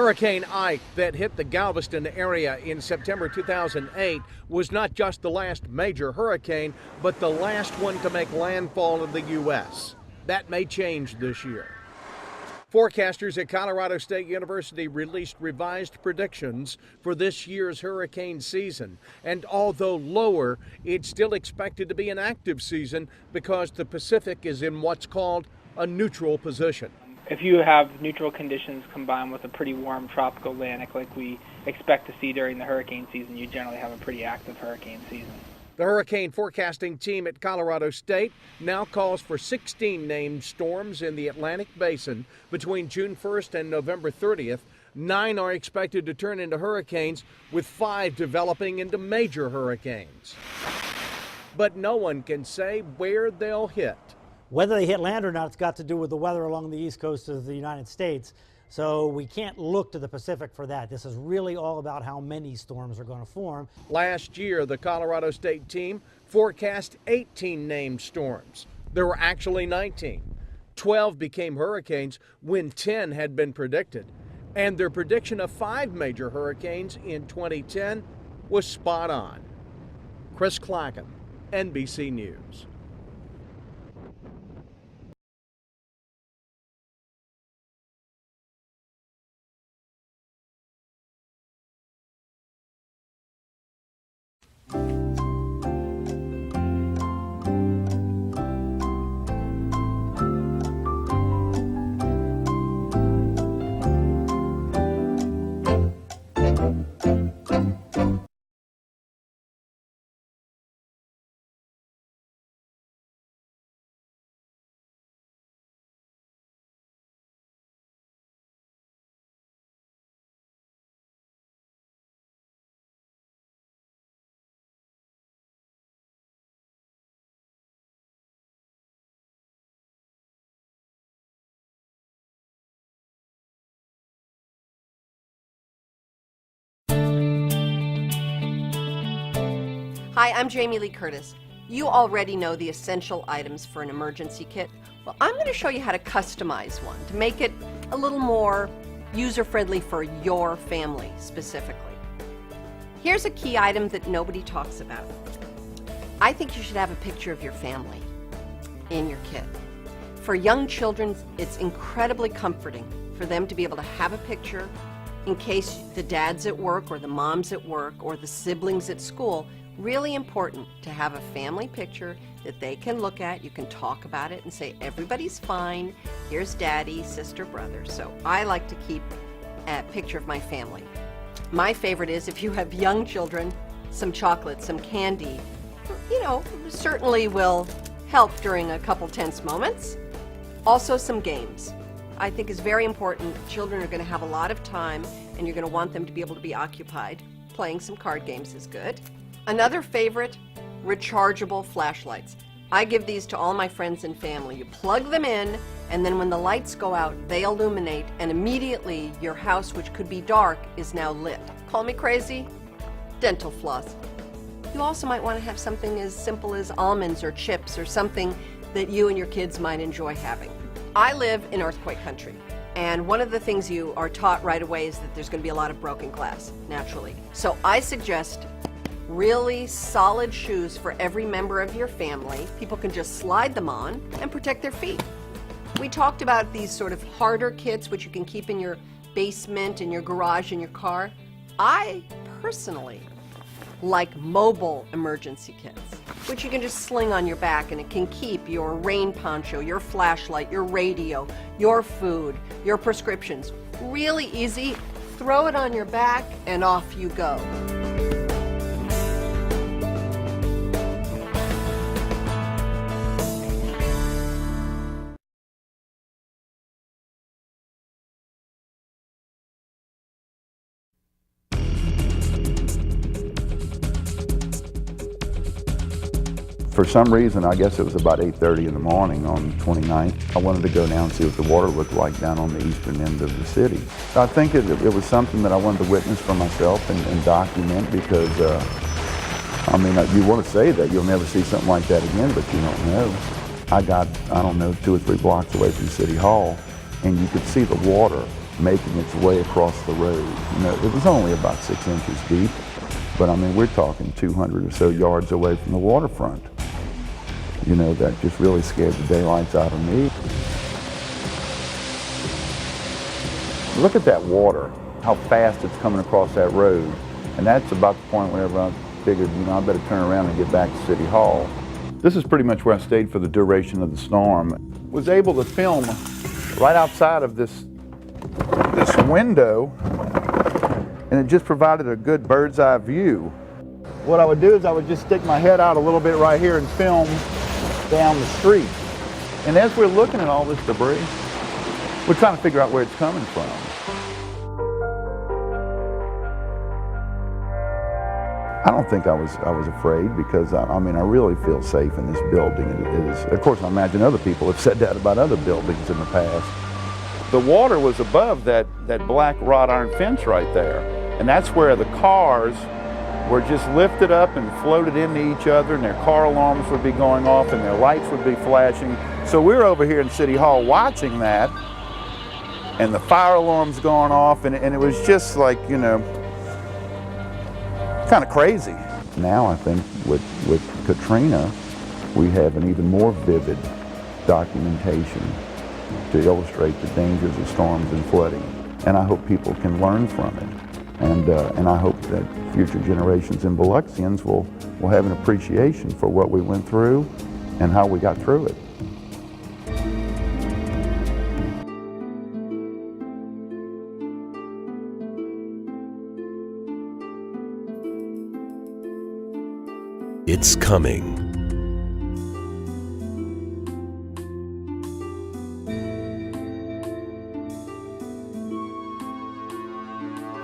Hurricane Ike that hit the Galveston area in September 2008 was not just the last major hurricane, but the last one to make landfall in the U.S. That may change this year. Forecasters at Colorado State University released revised predictions for this year's hurricane season. And although lower, it's still expected to be an active season because the Pacific is in what's called a neutral position. If you have neutral conditions combined with a pretty warm tropical Atlantic like we expect to see during the hurricane season, you generally have a pretty active hurricane season. The hurricane forecasting team at Colorado State now calls for 16 named storms in the Atlantic Basin between June 1st and November 30th. 9 are expected to turn into hurricanes, with 5 developing into major hurricanes. But no one can say where they'll hit. Whether they hit land or not, it's got to do with the weather along the east coast of the United States. So we can't look to the Pacific for that. This is really all about how many storms are going to form. Last year, the Colorado State team forecast 18 named storms. There were actually 19. 12 became hurricanes when 10 had been predicted. And their prediction of 5 major hurricanes in 2010 was spot on. Chris Clacken, NBC News. Hi, I'm Jamie Lee Curtis. You already know the essential items for an emergency kit. Well, I'm going to show you how to customize one to make it a little more user-friendly for your family specifically. Here's a key item that nobody talks about. I think you should have a picture of your family in your kit. For young children, it's incredibly comforting for them to be able to have a picture in case the dad's at work or the mom's at work or the siblings at school. Really important to have a family picture that they can look at. You can talk about it and say, everybody's fine. Here's daddy, sister, brother. So I like to keep a picture of my family. My favorite is, if you have young children, some chocolate, some candy, certainly will help during a couple tense moments. Also some games. I think is very important. Children are going to have a lot of time and you're going to want them to be able to be occupied. Playing some card games is good. Another favorite, rechargeable flashlights. I give these to all my friends and family. You plug them in, and then when the lights go out, they illuminate, and immediately your house, which could be dark, is now lit. Call me crazy? Dental floss. You also might want to have something as simple as almonds or chips or something that you and your kids might enjoy having. I live in earthquake country, and one of the things you are taught right away is that there's going to be a lot of broken glass, naturally. So I suggest really solid shoes for every member of your family. People can just slide them on and protect their feet. We talked about these sort of harder kits, which you can keep in your basement, in your garage, in your car. I personally like mobile emergency kits, which you can just sling on your back, and it can keep your rain poncho, your flashlight, your radio, your food, your prescriptions. Really easy. Throw it on your back and off you go. For some reason, I guess it was about 8:30 in the morning on the 29th, I wanted to go down and see what the water looked like down on the eastern end of the city. I think it was something that I wanted to witness for myself and document, because, you want to say that you'll never see something like that again, but you don't know. I got, 2 or 3 blocks away from City Hall, and you could see the water making its way across the road. You know, it was only about 6 inches deep, but I mean, we're talking 200 or so yards away from the waterfront. You know, that just really scared the daylights out of me. Look at that water, how fast it's coming across that road. And that's about the point whenever I figured, you know, I better turn around and get back to City Hall. This is pretty much where I stayed for the duration of the storm. Was able to film right outside of this window, and it just provided a good bird's eye view. What I would do is I would just stick my head out a little bit right here and film down the street. And as we're looking at all this debris, we're trying to figure out where it's coming from. I don't think I was afraid, because I mean, I really feel safe in this building. It is, of course, I imagine other people have said that about other buildings in the past. The water was above that black wrought iron fence right there, and that's where the cars were just lifted up and floated into each other, and their car alarms would be going off and their lights would be flashing. So we're over here in City Hall watching that, and the fire alarms going off, and it was just like, you know, kind of crazy. Now I think with Katrina, we have an even more vivid documentation to illustrate the dangers of storms and flooding. And I hope people can learn from it. And I hope that future generations in Biloxians will have an appreciation for what we went through and how we got through it. It's coming.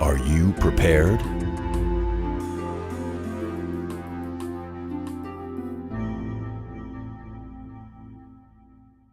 Are you prepared?